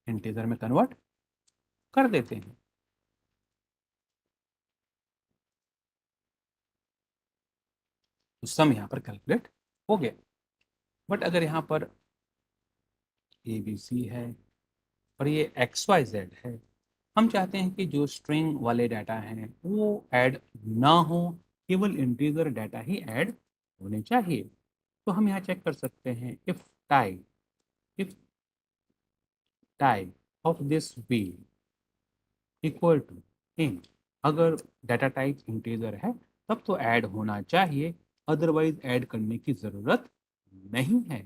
इंटीजर में कन्वर्ट कर देते हैं। तो सम यहाँ पर कैलकुलेट हो गया। बट अगर यहाँ पर ए बी सी है और ये एक्स वाई जेड है, हम चाहते हैं कि जो स्ट्रिंग वाले डाटा हैं वो ऐड ना हो, केवल इंटीजर डाटा ही ऐड होने चाहिए। तो हम यहाँ चेक कर सकते हैं if type of this be equal to int. अगर डाटा टाइप इंटीजर है तब तो ऐड होना चाहिए, अदरवाइज ऐड करने की जरूरत नहीं है।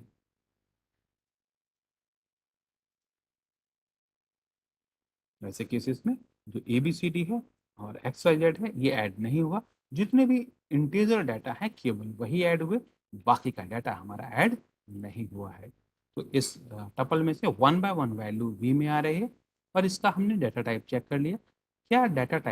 वैसे केसेस में जो ए बी सी डी है और एक्स वाई जेड है ये ऐड नहीं हुआ, जितने भी इंटीजर डाटा है केवल वही ऐड हुए, बाकी का डाटा हमारा ऐड नहीं हुआ है। तो इस टपल में से 1 बाय 1 वैल्यू वी में आ रही है और इसका हमने डाटा टाइप चेक कर लिया। क्या डाटा टाइप